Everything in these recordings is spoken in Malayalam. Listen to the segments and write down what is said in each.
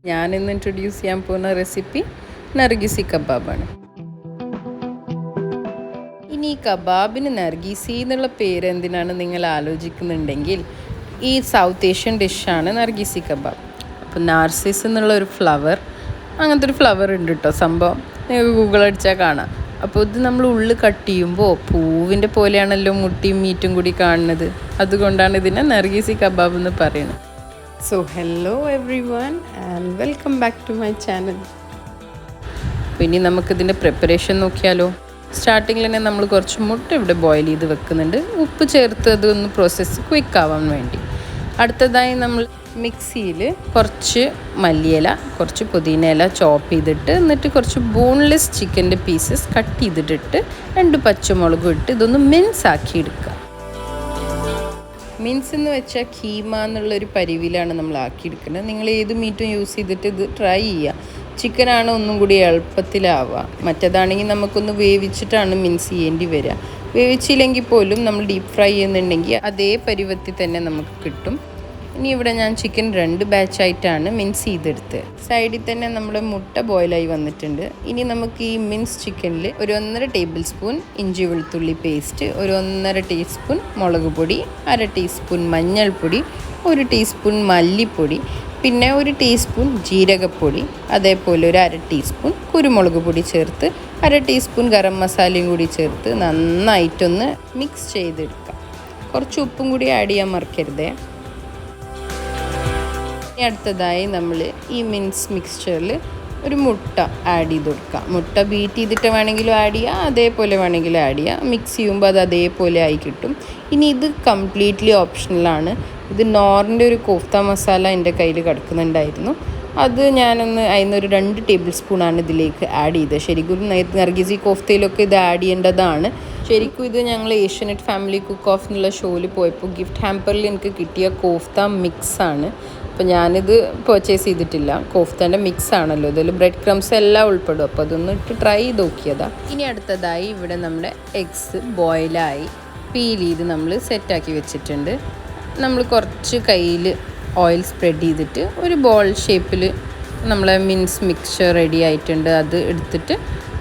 ഞാനിന്ന് ഇൻട്രൊഡ്യൂസ് ചെയ്യാൻ പോകുന്ന റെസിപ്പി നർഗിസി കബാബാണ്. ഇനി ഈ കബാബിന് നർഗീസി എന്നുള്ള പേര് എന്തിനാണ് നിങ്ങൾ ആലോചിക്കുന്നുണ്ടെങ്കിൽ, ഈ സൗത്ത് ഏഷ്യൻ ഡിഷാണ് നർഗീസി കബാബ്. അപ്പോൾ നാർസിസ് എന്നുള്ള ഒരു ഫ്ലവർ, അങ്ങനത്തെ ഒരു ഫ്ലവർ ഉണ്ട് കേട്ടോ സംഭവം. നിങ്ങൾക്ക് ഗൂഗിൾ അടിച്ചാൽ കാണാം. അപ്പോൾ ഇത് നമ്മൾ ഉള്ളിൽ കട്ട് ചെയ്യുമ്പോൾ പൂവിൻ്റെ പോലെയാണല്ലോ മുട്ടിയും മീറ്റും കൂടി കാണുന്നത്. അതുകൊണ്ടാണ് ഇതിനെ നർഗീസി കബാബ് എന്ന് പറയുന്നത്. So hello everyone and welcome back to my channel. ഇനി നമുക്കിതിൻ്റെ പ്രിപ്പറേഷൻ നോക്കിയാലോ. സ്റ്റാർട്ടിങ്ങിൽ തന്നെ നമ്മൾ കുറച്ച് മുട്ട ഇവിടെ ബോയിൽ ചെയ്ത് വെക്കുന്നുണ്ട്, ഉപ്പ് ചേർത്ത് അതൊന്ന് പ്രോസസ്സ് ക്വിക്ക് ആവാൻ വേണ്ടി. അടുത്തതായി നമ്മൾ മിക്സിയിൽ കുറച്ച് മല്ലിയില, കുറച്ച് പുതിന ഇല ചോപ്പ് ചെയ്തിട്ട്, എന്നിട്ട് കുറച്ച് ബോൺലെസ് ചിക്കൻ്റെ പീസസ് കട്ട് ചെയ്തിട്ടിട്ട് 2 പച്ചമുളകും ഇട്ട് ഇതൊന്ന് മിൻസ് ആക്കി എടുക്കുക. മിൻസ് എന്ന് വെച്ചാൽ കീമ എന്നുള്ളൊരു പരിവിലാണ് നമ്മൾ ആക്കിയെടുക്കുന്നത്. നിങ്ങൾ ഏത് മീറ്റും യൂസ് ചെയ്തിട്ട് ഇത് ട്രൈ ചെയ്യുക. ചിക്കനാണ് ഒന്നും കൂടി എളുപ്പത്തിലാവുക. മറ്റേതാണെങ്കിൽ നമുക്കൊന്ന് വേവിച്ചിട്ടാണ് മിൻസ് ചെയ്യേണ്ടി വരിക. വേവിച്ചില്ലെങ്കിൽ പോലും നമ്മൾ ഡീപ്പ് ഫ്രൈ ചെയ്യുന്നുണ്ടെങ്കിൽ അതേ പരുവത്തിൽ തന്നെ നമുക്ക് കിട്ടും. ഇനി ഇവിടെ ഞാൻ ചിക്കൻ 2 ബാച്ചായിട്ടാണ് മിൻസ് ചെയ്തെടുത്ത്. സൈഡിൽ തന്നെ നമ്മുടെ മുട്ട ബോയിലായി വന്നിട്ടുണ്ട്. ഇനി നമുക്ക് ഈ മിൻസ് ചിക്കനിൽ ഒരു 1.5 ടേബിൾ സ്പൂൺ ഇഞ്ചി വെളുത്തുള്ളി പേസ്റ്റ്, ഒരു 1.5 ടീസ്പൂൺ മുളക് പൊടി, 1/2 ടീസ്പൂൺ മഞ്ഞൾപ്പൊടി, 1 ടീസ്പൂൺ മല്ലിപ്പൊടി, പിന്നെ 1 ടീസ്പൂൺ ജീരകപ്പൊടി, അതേപോലെ ഒരു 1/2 ടീസ്പൂൺ കുരുമുളക് പൊടി ചേർത്ത് 1/2 ടീസ്പൂൺ ഗരം മസാലയും കൂടി ചേർത്ത് നന്നായിട്ടൊന്ന് മിക്സ് ചെയ്തെടുക്കാം. കുറച്ച് ഉപ്പും കൂടി ആഡ് ചെയ്യാൻ മറക്കരുതേ. അടുത്തതായി നമ്മൾ ഈ മിൻസ് മിക്സ്ചറിൽ ഒരു മുട്ട ആഡ് ചെയ്ത് കൊടുക്കാം. മുട്ട ബീറ്റ് ചെയ്തിട്ട് വേണമെങ്കിലും ആഡ് ചെയ്യുക, അതേപോലെ വേണമെങ്കിലും ആഡ് ചെയ്യുക. മിക്സ് ചെയ്യുമ്പോൾ അത് അതേപോലെ ആയി കിട്ടും. ഇനി ഇത് കംപ്ലീറ്റ്ലി ഓപ്ഷണലാണ്. ഇത് നോറിൻ്റെ ഒരു കോഫ്ത മസാല എൻ്റെ കയ്യിൽ കിടക്കുന്നുണ്ടായിരുന്നു. അത് ഞാനൊന്ന് അതിനൊരു 2 ടേബിൾ സ്പൂണാണ് ഇതിലേക്ക് ആഡ് ചെയ്തത്. ശരിക്കും നർഗീസി കോഫ്തയിലൊക്കെ ഇത് ആഡ് ചെയ്യേണ്ടതാണ്. ശരിക്കും ഇത് ഞങ്ങൾ ഏഷ്യനെറ്റ് ഫാമിലി കുക്ക് ഓഫ് എന്നുള്ള ഷോയിൽ പോയപ്പോൾ ഗിഫ്റ്റ് ഹാമ്പറിൽ എനിക്ക് കിട്ടിയ കോഫ്ത മിക്സാണ്. അപ്പോൾ ഞാനിത് പർച്ചേസ് ചെയ്തിട്ടില്ല. കോഫ്തേൻ്റെ മിക്സ് ആണല്ലോ, ഇതിൽ ബ്രെഡ് ക്രംസ് എല്ലാം ഉൾപ്പെടും. അപ്പോൾ അതൊന്ന് ഇട്ട് ട്രൈ ചെയ്ത് നോക്കിയതാണ്. ഇനി അടുത്തതായി ഇവിടെ നമ്മുടെ എഗ്സ് ബോയിലായി പീൽ ചെയ്ത് നമ്മൾ സെറ്റാക്കി വെച്ചിട്ടുണ്ട്. നമ്മൾ കുറച്ച് കയ്യിൽ ഓയിൽ സ്പ്രെഡ് ചെയ്തിട്ട് ഒരു ബോൾ ഷേപ്പിൽ നമ്മളെ മിൻസ് മിക്സ്ചർ റെഡി ആയിട്ടുണ്ട്. അത് എടുത്തിട്ട്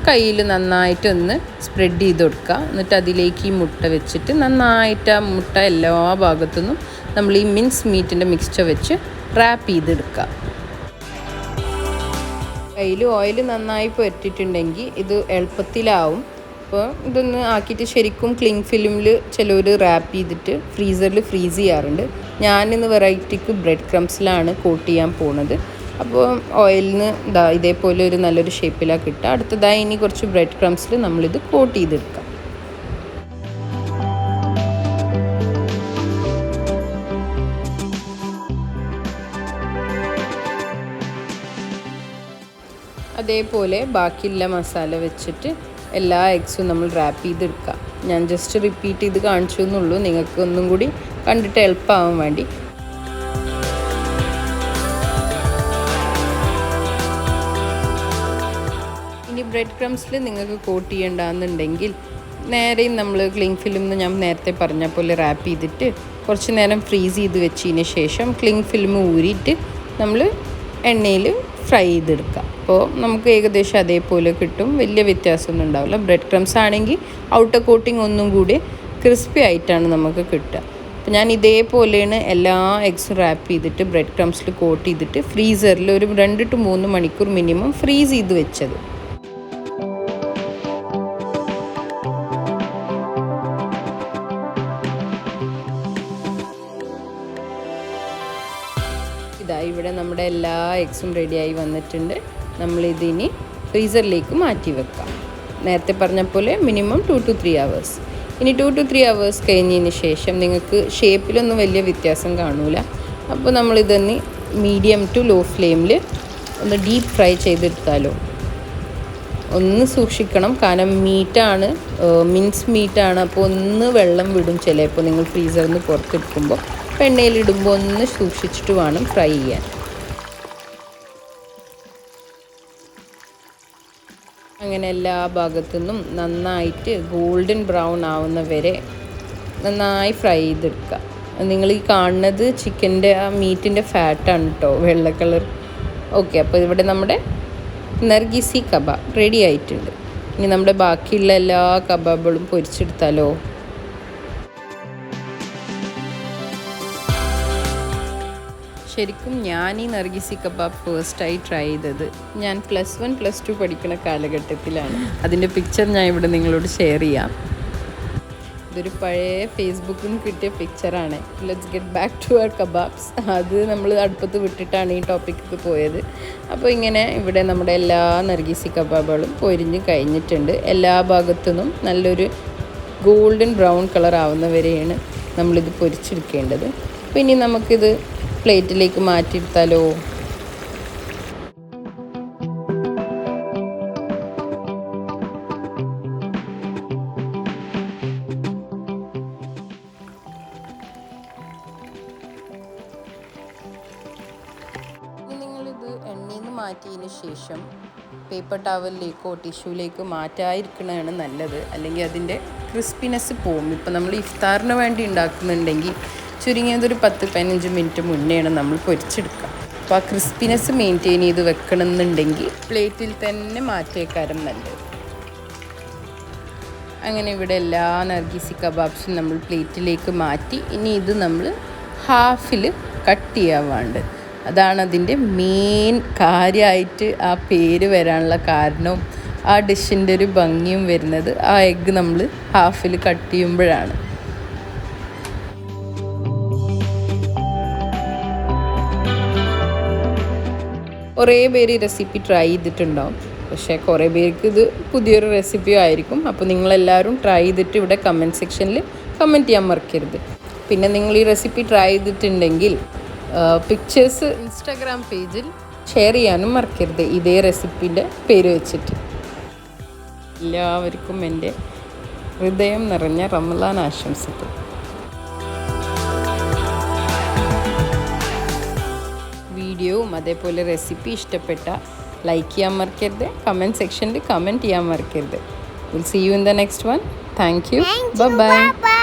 കയ്യിൽ നന്നായിട്ടൊന്ന് സ്പ്രെഡ് ചെയ്ത് കൊടുക്കുക. എന്നിട്ട് അതിലേക്ക് ഈ മുട്ട വെച്ചിട്ട് നന്നായിട്ട് ആ മുട്ട എല്ലാ ഭാഗത്തുനിന്നും നമ്മൾ ഈ മിൻസ് മീറ്റിൻ്റെ മിക്സ്ചർ വെച്ച് റാപ്പ് ചെയ്തെടുക്കുക. കയ്യിൽ ഓയിൽ നന്നായി പുരട്ടിയിട്ടുണ്ടെങ്കിൽ ഇത് എളുപ്പത്തിലാവും. അപ്പോൾ ഇതൊന്ന് ആക്കിയിട്ട് ശരിക്കും ക്ലിങ് ഫിലിമിൽ ചിലർ റാപ്പ് ചെയ്തിട്ട് ഫ്രീസറിൽ ഫ്രീസ് ചെയ്യാറുണ്ട്. ഞാനിന്ന് വെറൈറ്റിക്ക് ബ്രെഡ് ക്രംസിലാണ് കോട്ട് ചെയ്യാൻ പോണത്. അപ്പോൾ ഓയിലിന് ഇതേപോലെ ഒരു നല്ലൊരു ഷേപ്പിലാണ് കിട്ടുക. അടുത്തതായി ഇനി കുറച്ച് ബ്രെഡ് ക്രംസിൽ നമ്മളിത് കോട്ട് ചെയ്തെടുക്കാം. അതേപോലെ ബാക്കിയുള്ള മസാല വെച്ചിട്ട് എല്ലാ എഗ്സും നമ്മൾ റാപ്പ് ചെയ്തെടുക്കുക. ഞാൻ ജസ്റ്റ് റിപ്പീറ്റ് ചെയ്ത് കാണിച്ചു എന്നുള്ളൂ, നിങ്ങൾക്ക് ഒന്നും കൂടി കണ്ടിട്ട് എളുപ്പമാവാൻ വേണ്ടി. ഇനി ബ്രെഡ് ക്രംസിൽ നിങ്ങൾക്ക് കോട്ട് ചെയ്യേണ്ടതെന്നുണ്ടെങ്കിൽ നേരെയും നമ്മൾ ക്ലിങ് ഫിലിം ഞാൻ നേരത്തെ പറഞ്ഞ പോലെ റാപ്പ് ചെയ്തിട്ട് കുറച്ച് നേരം ഫ്രീസ് ചെയ്ത് വെച്ചതിന് ശേഷം ക്ലിങ് ഫിലിം ഊരിയിട്ട് നമ്മൾ എണ്ണയിൽ ഫ്രൈ ചെയ്തെടുക്കുക. അപ്പോൾ നമുക്ക് ഏകദേശം അതേപോലെ കിട്ടും, വലിയ വ്യത്യാസമൊന്നും ഉണ്ടാവില്ല. ബ്രെഡ് ക്രംസ് ആണെങ്കിൽ ഔട്ടർ കോട്ടിങ് ഒന്നും കൂടി ക്രിസ്പി ആയിട്ടാണ് നമുക്ക് കിട്ടുക. അപ്പോൾ ഞാൻ ഇതേപോലെയാണ് എല്ലാ എഗ്സും റാപ്പ് ചെയ്തിട്ട് ബ്രെഡ് ക്രംസിൽ കോട്ട് ചെയ്തിട്ട് ഫ്രീസറിൽ ഒരു 2 to 3 മണിക്കൂർ മിനിമം ഫ്രീസ് ചെയ്ത് വെച്ചത്. ഇവിടെ നമ്മുടെ എല്ലാ എഗ്സും റെഡിയായി വന്നിട്ടുണ്ട്. നമ്മളിതിനി ഫ്രീസറിലേക്ക് മാറ്റി വെക്കാം. നേരത്തെ പറഞ്ഞ പോലെ മിനിമം 2 to 3 hours. ഇനി 2 to 3 hours കഴിഞ്ഞതിന് ശേഷം നിങ്ങൾക്ക് ഷേപ്പിലൊന്നും വലിയ വ്യത്യാസം കാണൂല. അപ്പോൾ നമ്മളിതൊന്ന് മീഡിയം ടു ലോ ഫ്ലെയിമിൽ ഒന്ന് ഡീപ്പ് ഫ്രൈ ചെയ്തെടുത്താലോ. ഒന്ന് സൂക്ഷിക്കണം, കാരണം മീറ്റാണ്, മിൻസ് മീറ്റാണ്. അപ്പോൾ ഒന്ന് വെള്ളം വിടും ചിലപ്പോൾ നിങ്ങൾ ഫ്രീസറിൽ നിന്ന് പുറത്തെടുക്കുമ്പോൾ. എണ്ണയിലിടുമ്പോൾ ഒന്ന് സൂക്ഷിച്ചിട്ട് വേണം ഫ്രൈ ചെയ്യാൻ. അങ്ങനെ എല്ലാ ഭാഗത്തു നിന്നും നന്നായിട്ട് ഗോൾഡൻ ബ്രൗൺ ആവുന്ന വരെ നന്നായി ഫ്രൈ ചെയ്തെടുക്കുക. നിങ്ങൾ ഈ കാണുന്നത് ചിക്കൻ്റെ ആ മീറ്റിൻ്റെ ഫാറ്റാണ് കേട്ടോ, വെള്ള കളർ. ഓക്കെ, അപ്പോൾ ഇവിടെ നമ്മുടെ നർഗിസി കബാബ് റെഡി ആയിട്ടുണ്ട്. ഇനി നമ്മുടെ ബാക്കിയുള്ള എല്ലാ കബാബുകളും പൊരിച്ചെടുത്താലോ? ശരിക്കും ഞാൻ ഈ നർഗിസി കബാബ് ഫേസ്റ്റായി ട്രൈ ചെയ്തത് ഞാൻ +1 +2 പഠിക്കുന്ന കാലഘട്ടത്തിലാണ്. അതിൻ്റെ പിക്ചർ ഞാൻ ഇവിടെ നിങ്ങളോട് ഷെയർ ചെയ്യാം. ഇതൊരു പഴയ ഫേസ്ബുക്കിൽ നിന്ന് കിട്ടിയ പിക്ചറാണ്. Let's get back to our kebabs. അത് നമ്മൾ അടുപ്പത്ത് വിട്ടിട്ടാണ് ഈ ടോപ്പിക്ക് പോയത്. അപ്പോൾ ഇങ്ങനെ ഇവിടെ നമ്മുടെ എല്ലാ നർഗിസി കബാബുകളും പൊരിഞ്ഞ് കഴിഞ്ഞിട്ടുണ്ട്. എല്ലാ ഭാഗത്തുനിന്നും നല്ലൊരു ഗോൾഡൻ ബ്രൗൺ കളർ ആവുന്നവരെയാണ് നമ്മളിത് പൊരിച്ചെടുക്കേണ്ടത്. അപ്പോൾ ഇനി നമുക്കിത് പ്ലേറ്റിലേക്ക് മാറ്റിയെടുത്താലോ? നിങ്ങളിത് എണ്ണയിൽ നിന്ന് മാറ്റിയതിന് ശേഷം പേപ്പർ ടവലിലേക്കോ ടിഷ്യൂലേക്കോ മാറ്റാതിരിക്കണതാണ് നല്ലത്. അല്ലെങ്കിൽ അതിൻ്റെ ക്രിസ്പിനെസ് പോകും. ഇപ്പോൾ നമ്മൾ ഇഫ്താറിന് വേണ്ടി ഉണ്ടാക്കുന്നുണ്ടെങ്കിൽ ചുരുങ്ങിയതൊരു 10-15 മിനിറ്റ് മുന്നെയാണ് നമ്മൾ പൊരിച്ചെടുക്കുക. അപ്പോൾ ആ ക്രിസ്പിനെസ് മെയിൻറ്റെയിൻ ചെയ്ത് വെക്കണമെന്നുണ്ടെങ്കിൽ പ്ലേറ്റിൽ തന്നെ മാറ്റിയേക്കാരം നല്ലത്. അങ്ങനെ ഇവിടെ എല്ലാ നർഗിസി കബാബ്സും നമ്മൾ പ്ലേറ്റിലേക്ക് മാറ്റി. ഇനി ഇത് നമ്മൾ ഹാഫിൽ കട്ട് ചെയ്യാൻ വേണ്ടത്. അതാണ് അതിൻ്റെ മെയിൻ കാര്യമായിട്ട് ആ പേര് വരാനുള്ള കാരണവും ആ ഡിഷിൻ്റെ ഒരു ഭംഗിയും വരുന്നത് ആ എഗ്ഗ് നമ്മൾ ഹാഫിൽ കട്ട് ചെയ്യുമ്പോഴാണ്. കുറേ പേര് ഈ റെസിപ്പി ട്രൈ ചെയ്തിട്ടുണ്ടാവും. പക്ഷേ കുറേ പേർക്ക് ഇത് പുതിയൊരു റെസിപ്പി ആയിരിക്കും. അപ്പോൾ നിങ്ങളെല്ലാവരും ട്രൈ ചെയ്തിട്ട് ഇവിടെ കമൻറ്റ് സെക്ഷനിൽ കമൻറ്റ് ചെയ്യാൻ മറക്കരുത്. പിന്നെ നിങ്ങൾ ഈ റെസിപ്പി ട്രൈ ചെയ്തിട്ടുണ്ടെങ്കിൽ പിക്ചേഴ്സ് ഇൻസ്റ്റാഗ്രാം പേജിൽ ഷെയർ ചെയ്യാനും മറക്കരുത് ഇതേ റെസിപ്പീൻ്റെ പേര് വെച്ചിട്ട്. എല്ലാവർക്കും എൻ്റെ ഹൃദയം നിറഞ്ഞ റമളാൻ ആശംസകൾ. വീഡിയോവും അതേപോലെ റെസിപ്പി ഇഷ്ടപ്പെട്ട ലൈക്ക് ചെയ്യാൻ മറക്കരുത്. കമൻറ്റ് സെക്ഷനിൽ കമൻറ്റ് ചെയ്യാൻ മറക്കരുത്. Will see you in the next one. Thank you. By.